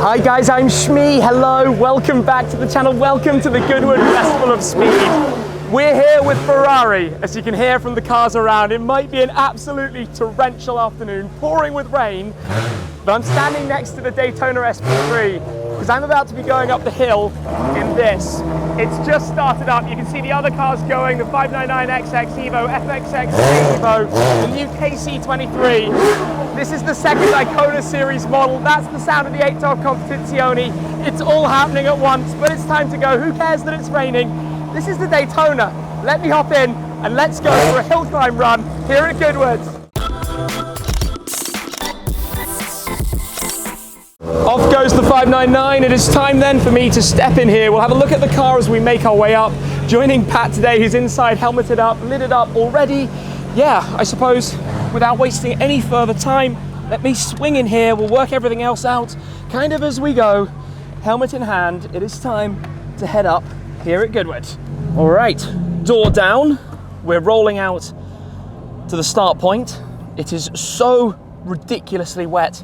Hi guys, I'm Shmee. Hello, welcome back to the channel. Welcome to the Goodwood Festival of Speed. We're here with Ferrari. As you can hear from the cars around, it might be an absolutely torrential afternoon, pouring with rain, but I'm standing next to the Daytona SP3 because I'm about to be going up the hill in this. It's just started up. You can see the other cars going, the 599XX Evo, FXX Evo, the new KC23. This is the second Icona series model. That's the sound of the 812 Competizione. It's all happening at once, but it's time to go. Who cares that it's raining? This is the Daytona. Let me hop in and let's go for a hill climb run here at Goodwood. Off goes the 599. It is time then for me to step in here. We'll have a look at the car as we make our way up. Joining Pat today, who's inside, helmeted up, lidded up already. Yeah, I suppose without wasting any further time, let me swing in here. We'll work everything else out kind of as we go. Helmet in hand, it is time to head up here at Goodwood. All right, door down. We're rolling out to the start point. It is so ridiculously wet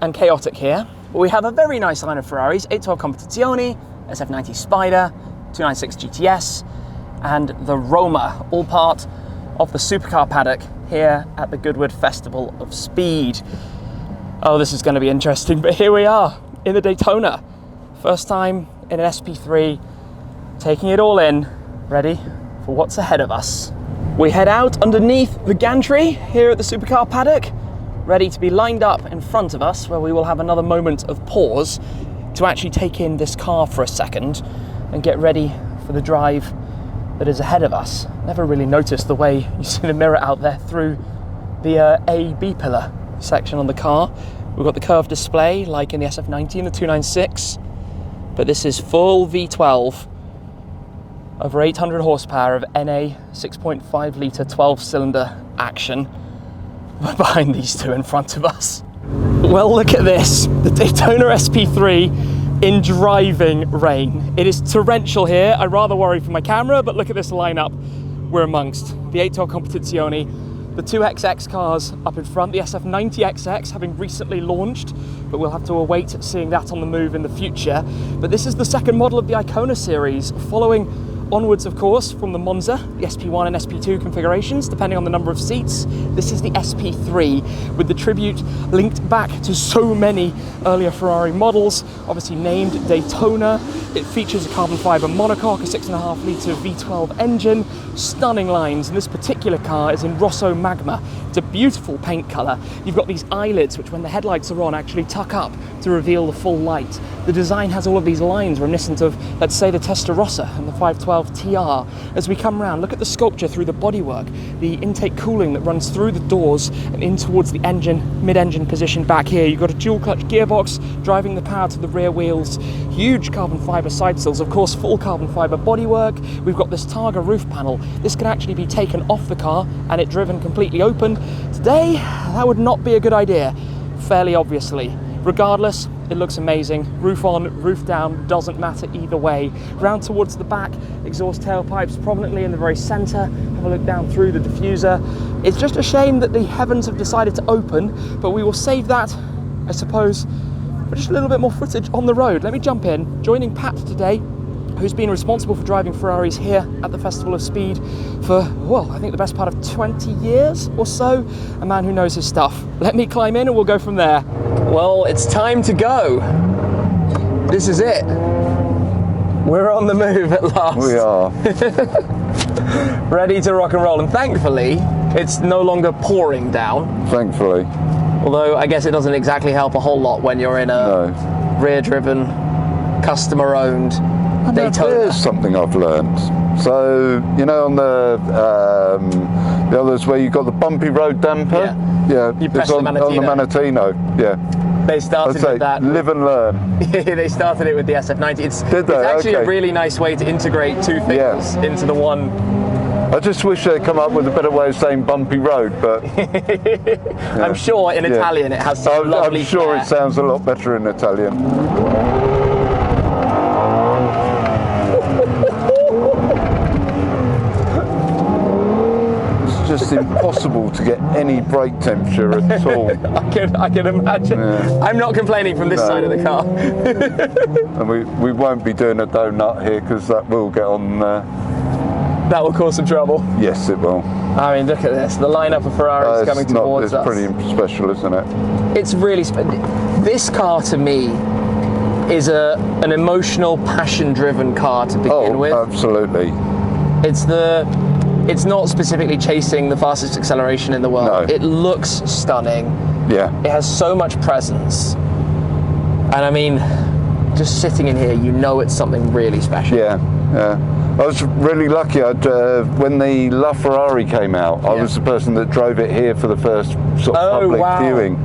and chaotic here. But we have a very nice line of Ferraris, 812 Competizione, SF90 Spider, 296 GTS, and the Roma, all part of the Supercar Paddock here at the Goodwood Festival of Speed. Oh, this is going to be interesting, but here we are in the Daytona. First time in an SP3, taking it all in, ready for what's ahead of us. We head out underneath the gantry here at the Supercar Paddock, ready to be lined up in front of us, where we will have another moment of pause to actually take in this car for a second and get ready for the drive that is ahead of us. Never really noticed the way you see the mirror out there through the A-B pillar section on the car. We've got the curved display like in the SF90 and the 296, but this is full V12, over 800 horsepower of NA 6.5 litre 12-cylinder action behind these two in front of us. Well, look at this, the Daytona SP3 in driving rain. It is torrential here. I rather worry for my camera, but look at this lineup we're amongst. The 812 Competizione, the two XX cars up in front, the SF90XX having recently launched, but we'll have to await seeing that on the move in the future. But this is the second model of the Icona series, following onwards, of course, from the Monza, the SP1 and SP2 configurations, depending on the number of seats. This is the SP3, with the tribute linked back to so many earlier Ferrari models, obviously named Daytona. It features a carbon fiber monocoque, a 6.5 litre V12 engine, stunning lines, and this particular car is in Rosso Magma. It's a beautiful paint colour. You've got these eyelids, which when the headlights are on, actually tuck up to reveal the full light. The design has all of these lines reminiscent of, let's say, the Testarossa and the 512 TR. As we come around, look at the sculpture through the bodywork, the intake cooling that runs through the doors and in towards the engine, mid-engine position back here. You've got a dual clutch gearbox driving the power to the rear wheels, huge carbon fiber side sills, of course full carbon fiber bodywork. We've got this targe roof panel. This can actually be taken off the car and it driven completely open. Today, that would not be a good idea, fairly obviously. Regardless, it looks amazing. Roof on, roof down, doesn't matter either way. Round towards the back, exhaust tailpipes prominently in the very center. Have a look down through the diffuser. It's just a shame that the heavens have decided to open, but we will save that, I suppose, for just a little bit more footage on the road. Let me jump in. Joining Pat today, who's been responsible for driving Ferraris here at the Festival of Speed for, well, I think the best part of 20 years or so. A man who knows his stuff. Let me climb in and we'll go from there. Well, it's time to go. This is it. We're on the move at last. We are. Ready to rock and roll. And thankfully, it's no longer pouring down. Thankfully. Although I guess it doesn't exactly help a whole lot when you're in a rear-driven, customer-owned Daytona. There's something I've learned. So, you know, on the others where you've got the bumpy road damper? Yeah. You press on the Manatino. Yeah. They started with that. Live and learn. They started it with the SF90. It's actually a really nice way to integrate two things into the one. I just wish they'd come up with a better way of saying bumpy road, but I'm sure in Italian it has some lovely I'm sure flair. It sounds a lot better in Italian. just impossible to get any brake temperature at all. I can imagine. Yeah. I'm not complaining from this side of the car. And we won't be doing a donut here because that will get on. That will cause some trouble. Yes, it will. I mean, look at this. The lineup of Ferraris coming towards us. It's pretty special, isn't it? It's really this car to me is an emotional, passion-driven car to begin with. Absolutely. It's not specifically chasing the fastest acceleration in the world. No. It looks stunning. Yeah. It has so much presence. And I mean, just sitting in here, you know it's something really special. Yeah, yeah. I was really lucky. When the LaFerrari came out, I was the person that drove it here for the first sort of public viewing.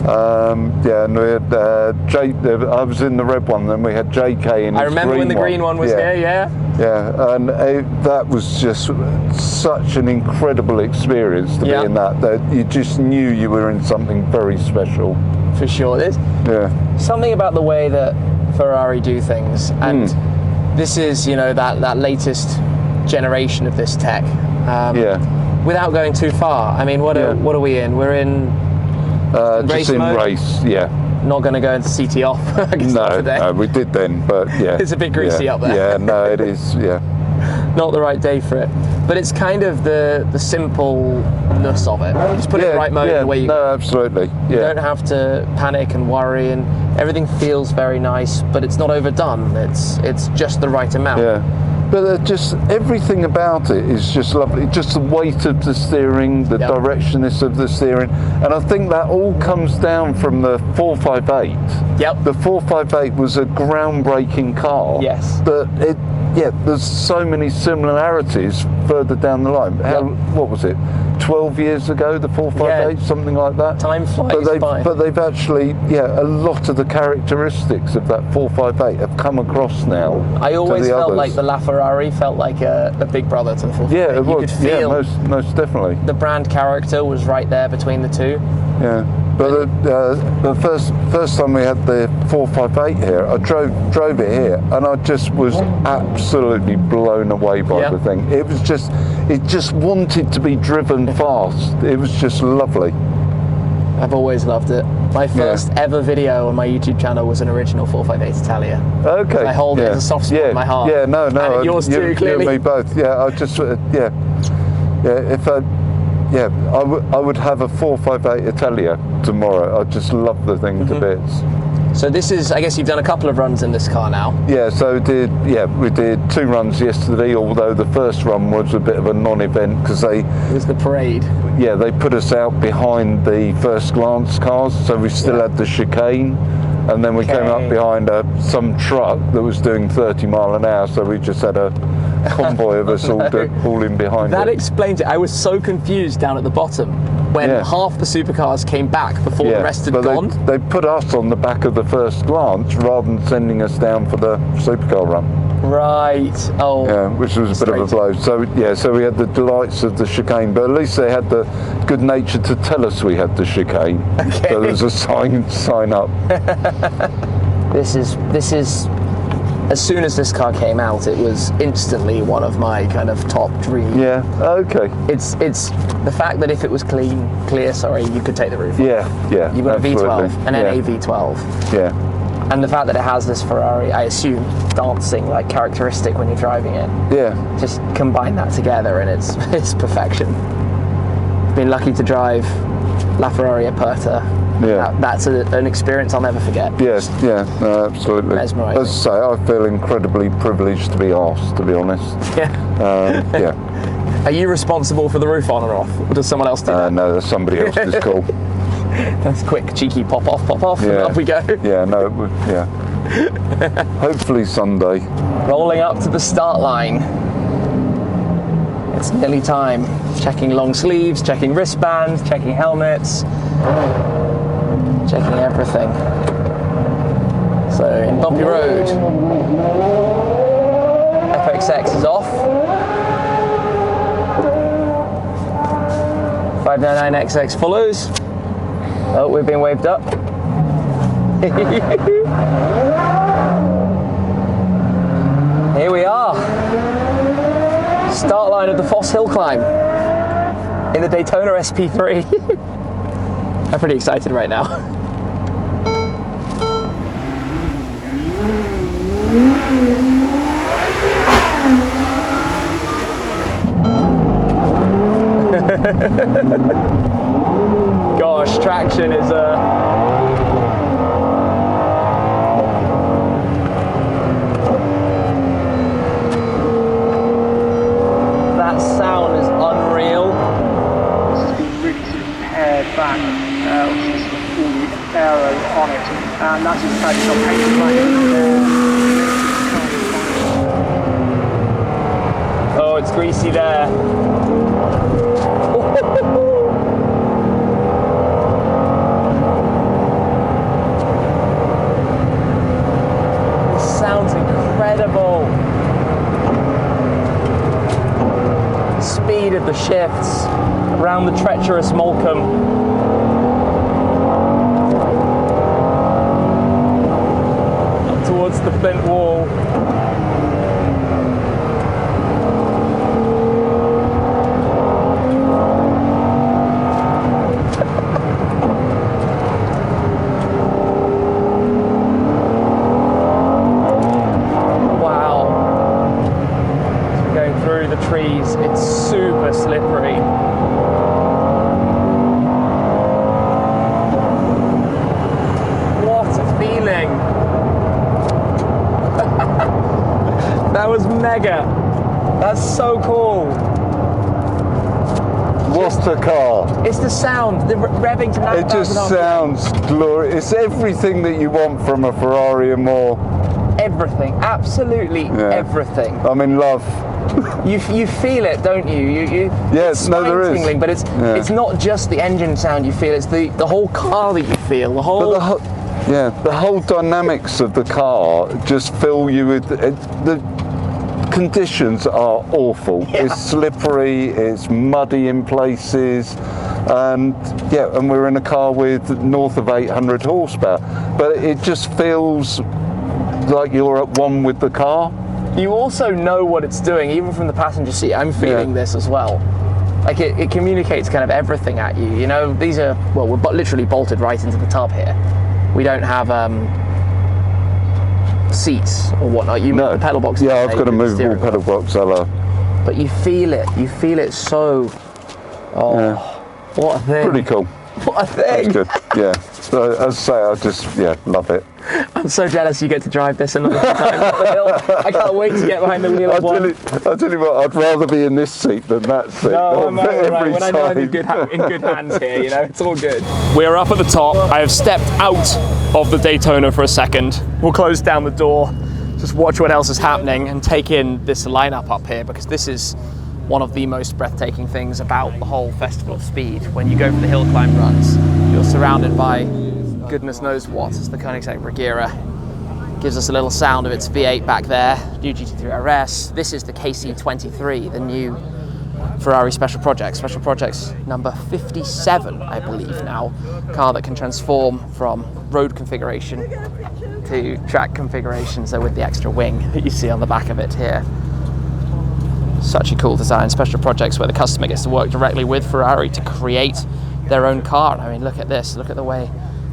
Yeah, and we had I was in the red one, then we had JK in his green one. I remember when the green one was here, yeah. Yeah, and that was just such an incredible experience to be in that you just knew you were in something very special. For sure. There's something about the way that Ferrari do things, and this is, you know, that latest generation of this tech. Without going too far, I mean, what are we in? We're in just in race, Not going to go into CT off. I guess today. No, we did then, but it's a bit greasy up there. Yeah, no, it is. Yeah, not the right day for it. But it's kind of the simpleness of it. You just put it in the right mode the way you. No, absolutely. Yeah. You don't have to panic and worry, and everything feels very nice, but it's not overdone. It's just the right amount. Yeah. But just everything about it is just lovely. Just the weight of the steering, the directionless of the steering, and I think that all comes down from the 458. Yep. The 458 was a groundbreaking car. Yes. But there's so many similarities further down the line. What was it? 12 years ago, the 458, something like that. Time flies by. But they've actually, a lot of the characteristics of that 458 have come across now. I always felt like the LaFerrari felt like a big brother to the 458. Yeah, it was. You could feel most definitely. The brand character was right there between the two. Yeah. But the first time we had the 458 here, I drove it here, and I just was absolutely blown away by the thing. It just wanted to be driven fast. It was just lovely. I've always loved it. My first ever video on my YouTube channel was an original 458 Italia. Okay. I hold it as a soft spot in my heart. Yeah, no. And yours too, clearly. You and me both. Yeah, I just, I would have a 458 Italia tomorrow. I just love the thing to bits. So this is, I guess you've done a couple of runs in this car now. Yeah, so we did 2 runs yesterday, although the first run was a bit of a non-event because it was the parade. Yeah, they put us out behind the first glance cars, so we still had the chicane, and then we came up behind some truck that was doing 30 mile an hour, so we just had a convoy of us all in behind That it. explains it. I was so confused down at the bottom when half the supercars came back before the rest had gone. They put us on the back of the first glance rather than sending us down for the supercar run. Right. Oh. Yeah, which was a bit of a blow. So so we had the delights of the chicane, but at least they had the good nature to tell us we had the chicane. Okay. So there's a sign up. This is. As soon as this car came out, it was instantly one of my kind of top dreams. Yeah. Okay. It's the fact that if it was clear, you could take the roof off. Yeah. You've got absolutely. a V12, an NA V12. Yeah. And the fact that it has this Ferrari, I assume, dancing like characteristic when you're driving it. Yeah. Just combine that together and it's perfection. Been lucky to drive LaFerrari Aperta. Yeah. That's an experience I'll never forget. Yes, no, absolutely. Mesmerising. As I say, I feel incredibly privileged to be asked, to be honest. Yeah. Are you responsible for the roof on or off? Or does someone else do that? No, that's somebody else's call. That's quick, cheeky pop off, and up we go. Yeah, no, hopefully Sunday. Rolling up to the start line. It's nearly time. Checking long sleeves, checking wristbands, checking helmets, checking everything. So in bumpy road, FXX is off. 599XX follows. Oh, we've been waved up. Here we are. Start line of the Foss Hill Climb. in the Daytona SP3. I'm pretty excited right now. Gosh, traction is that sound is unreal. This has been really sort of pared back, obviously sort of all the aero on it, and that's in fact not painted back. Oh, it's greasy there. This sounds incredible. The speed of the shifts around the treacherous Molecombe. Up towards the Flint Wall. Trees, it's super slippery. What a feeling. That was mega. That's so cool. What's the car? It's the sound, the revving to 9,000 It just sounds glorious. It's everything that you want from a Ferrari and more. Everything, absolutely everything. I'm in love. You feel it, don't you? Yes, no, there is. Tingling, but it's not just the engine sound you feel. It's the whole car that you feel. The whole. The whole dynamics of the car just fill you with the conditions are awful. Yeah. It's slippery. It's muddy in places. And we're in a car with north of 800 horsepower, but it just feels like you're at one with the car. You also know what it's doing, even from the passenger seat. I'm feeling this as well. Like it communicates kind of everything at you. You know, these are, well, we're literally bolted right into the tub here. We don't have seats or whatnot. You move the pedal box. Yeah, I've got a movable pedal box. But you feel it. You feel it so. What a thing. Pretty cool. What a thing. That's good. Yeah. So as I say, I just love it. I'm so jealous you get to drive this another time up the hill. I can't wait to get behind the wheel of one. I'll tell you what, I'd rather be in this seat than that seat. No, I'm right. When I know I'm in good hands here, you know, it's all good. We're up at the top. I have stepped out of the Daytona for a second. We'll close down the door, just watch what else is happening and take in this lineup up here, because this is one of the most breathtaking things about the whole Festival of Speed. When you go for the hill climb runs, you're surrounded by goodness knows what. It's the Koenigsegg Regera. Gives us a little sound of its V8 back there. New GT3 RS. This is the KC23, the new Ferrari Special Projects number 57, I believe now. Car that can transform from road configuration to track configuration, so with the extra wing that you see on the back of it here. Such a cool design. Special Projects where the customer gets to work directly with Ferrari to create their own car. I mean, look at this. Look at the way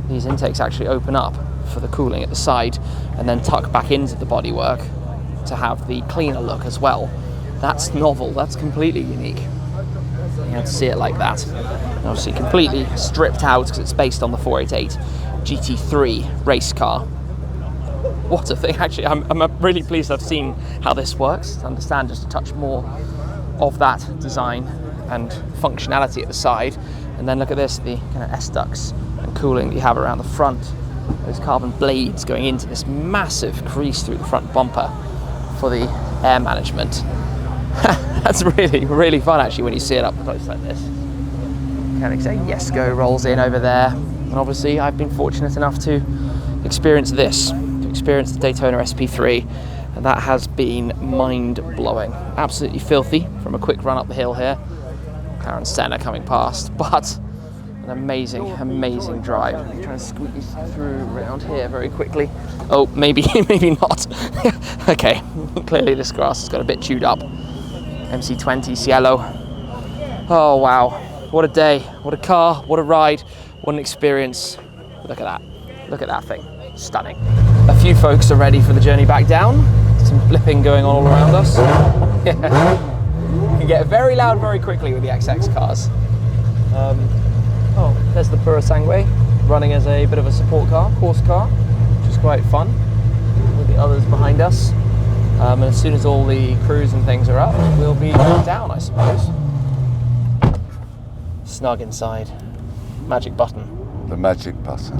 these intakes actually open up for the cooling at the side and then tuck back into the bodywork to have the cleaner look as well. That's novel. That's completely unique. You have to see it like that. And obviously completely stripped out because it's based on the 488 GT3 race car. What a thing. Actually, I'm really pleased I've seen how this works, to understand just a touch more of that design and functionality at the side. And then look at this, the kind of S-ducts and cooling that you have around the front. Those carbon blades going into this massive crease through the front bumper for the air management. That's really, really fun actually when you see it up close like this. Koenigsegg Jesko rolls in over there. And obviously I've been fortunate enough to experience this, to experience the Daytona SP3. And that has been mind-blowing. Absolutely filthy from a quick run up the hill here. McLaren Senna coming past, but an amazing, amazing drive. I'm trying to squeeze through around here very quickly. Oh, maybe, maybe not. Okay, clearly this grass has got a bit chewed up. MC20 Cielo. Oh wow, what a day, what a car, what a ride, what an experience. Look at that thing, stunning. A few folks are ready for the journey back down. Some flipping going on all around us. You can get very loud very quickly with the XX cars. Oh, there's the Pura Sangue running as a bit of a support car, course car, which is quite fun with the others behind us. And as soon as all the crews and things are up, we'll be down, I suppose. Snug inside. Magic button. The magic button.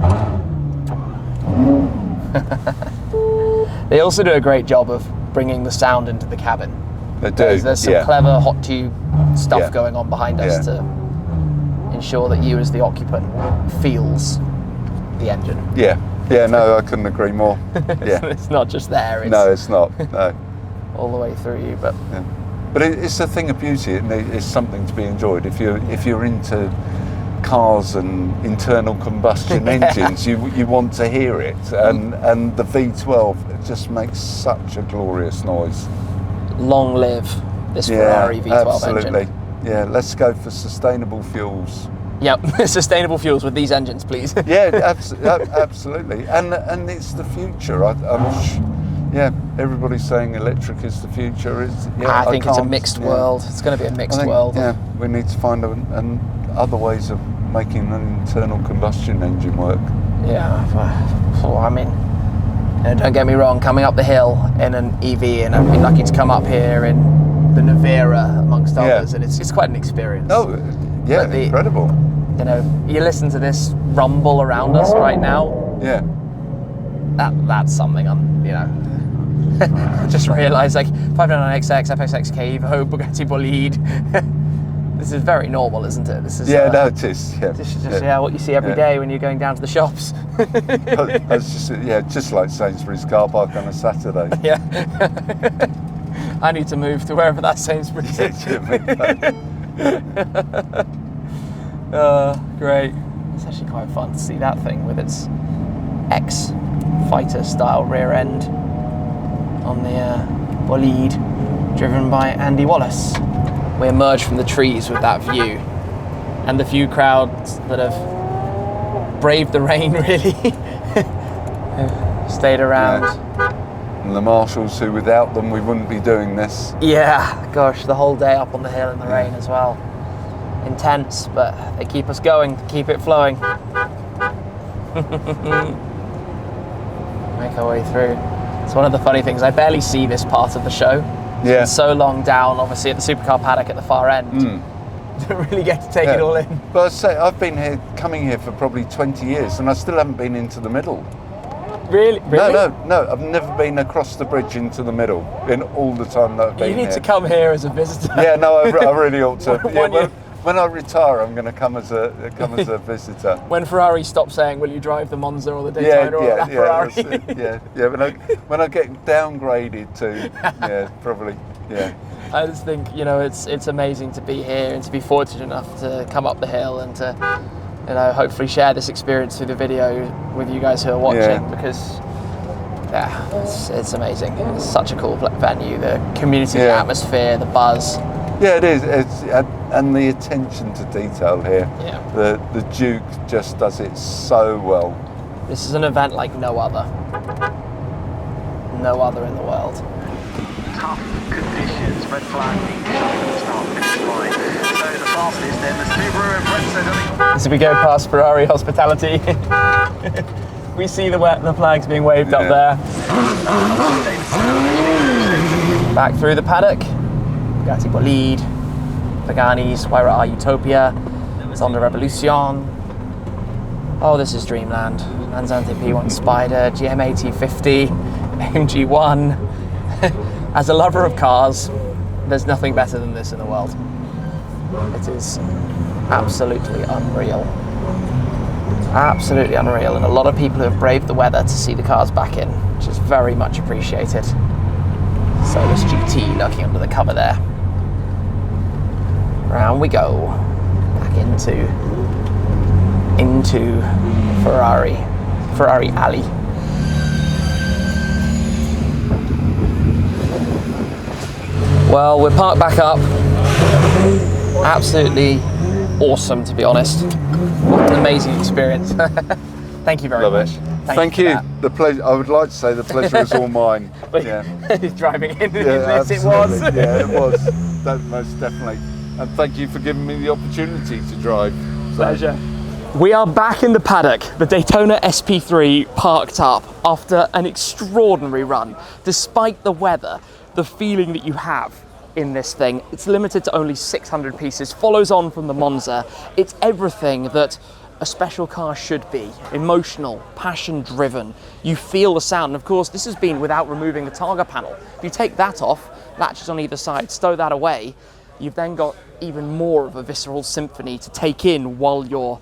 They also do a great job of bringing the sound into the cabin. They do. There's some clever hot tube stuff going on behind us to ensure that you as the occupant feels the engine. Yeah, no, I couldn't agree more. Yeah. It's not just there. No, it's not. No. All the way through you, but. Yeah. But it's a thing of beauty, and it's something to be enjoyed. If you're into cars and internal combustion engines, you want to hear it, and the V12 just makes such a glorious noise. Long live this Ferrari V12 absolutely. engine. Yeah, let's go for sustainable fuels. Yep, sustainable fuels with these engines, please. Yeah, absolutely, and it's the future. Everybody's saying electric is the future. I think it's a mixed world. It's going to be a mixed world. Yeah, we need to find other ways of making an internal combustion engine work. Yeah, well, I mean, don't get me wrong, coming up the hill in an EV, and I've been lucky to come up here in the Navera amongst others, and it's quite an experience. Oh, yeah, incredible. You know, you listen to this rumble around us right now. Yeah. That's something I just realised, like 599XX, FXXK, Evo, Bugatti Bolide. This is very normal, isn't it? This is no, it is. Yeah. This is just what you see every day when you're going down to the shops. It's just like Sainsbury's car park on a Saturday. Yeah. I need to move to wherever that Sainsbury's is. Great. It's actually quite fun to see that thing with its X-Fighter style rear end on the bolide, driven by Andy Wallace. We emerge from the trees with that view, and the few crowds that have braved the rain really stayed around. Yeah. And the marshals who without them we wouldn't be doing this. Yeah, gosh, the whole day up on the hill in the rain as well. Intense, but they keep us going, keep it flowing. Make our way through. It's one of the funny things, I barely see this part of the show. Yeah. It's so long down, obviously, at the Supercar Paddock at the far end. Don't really get to take it all in. But I say, I've been coming here for probably 20 years, and I still haven't been into the middle. Really? No, I've never been across the bridge into the middle in all the time that I've been here. You need to come here as a visitor. Yeah, no, I really ought to. When I retire, I'm going to come as a visitor. When Ferrari stops saying, "Will you drive the Monza or the Daytona or the Ferrari?" When I get downgraded to, probably. I just think it's amazing to be here and to be fortunate enough to come up the hill and to hopefully share this experience through the video with you guys who are watching because it's amazing. It's such a cool venue. The community, the atmosphere, the buzz. Yeah, it is. And the attention to detail here. Yeah. The Duke just does it so well. This is an event like no other. No other in the world. Tough conditions, red flag being shown at the start of the line. So the fastest then, the Subaru and Brent. As we go past Ferrari hospitality, we see the flags being waved up there. Back through the paddock. Bugatti Bolide, Pagani's Huayra Utopia, Zonda Revolution. Oh, this is Dreamland. Manzante P1 Spider, GMA T50, AMG 1. As a lover of cars, there's nothing better than this in the world. It is absolutely unreal. Absolutely unreal, and a lot of people who have braved the weather to see the cars back in, which is very much appreciated. Solus GT lurking under the cover there. Round we go, back into Ferrari Alley. Well, we're parked back up. Absolutely awesome, to be honest. What an amazing experience. Thank you very much. Thank you. The pleasure. I would like to say the pleasure is all mine. Yeah. Driving in Yeah, this, it was. Yeah, it was. That, most definitely. And thank you for giving me the opportunity to drive. Pleasure. We are back in the paddock, the Daytona SP3 parked up after an extraordinary run. Despite the weather, the feeling that you have in this thing, it's limited to only 600 pieces, follows on from the Monza. It's everything that a special car should be. Emotional, passion driven. You feel the sound. And of course, this has been without removing the targa panel. If you take that off, latches on either side, stow that away, you've then got even more of a visceral symphony to take in while you're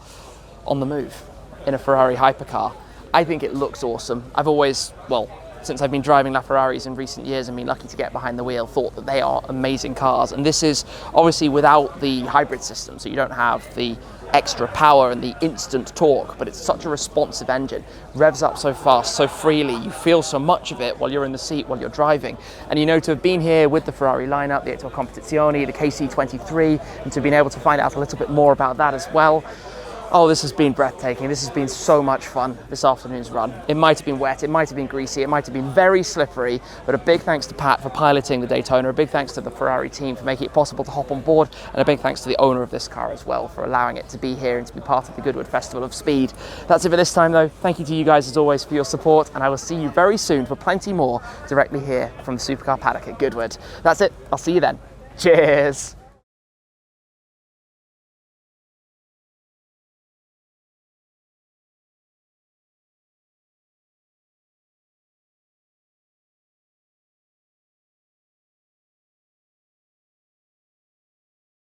on the move in a Ferrari hypercar. I think it looks awesome. I've always, well, since I've been driving LaFerraris in recent years and been lucky to get behind the wheel, thought that they are amazing cars. And this is obviously without the hybrid system, so you don't have the extra power and the instant torque, but it's such a responsive engine. Revs up so fast, so freely, you feel so much of it while you're in the seat, while you're driving. And you know, to have been here with the Ferrari lineup, the Icona Competizione, the KC23, and to have been able to find out a little bit more about that as well, oh, this has been breathtaking. This has been so much fun, this afternoon's run. It might have been wet, it might have been greasy, it might have been very slippery, but a big thanks to Pat for piloting the Daytona, a big thanks to the Ferrari team for making it possible to hop on board, and a big thanks to the owner of this car as well for allowing it to be here and to be part of the Goodwood Festival of Speed. That's it for this time though. Thank you to you guys as always for your support, and I will see you very soon for plenty more directly here from the Supercar Paddock at Goodwood. That's it, I'll see you then. Cheers.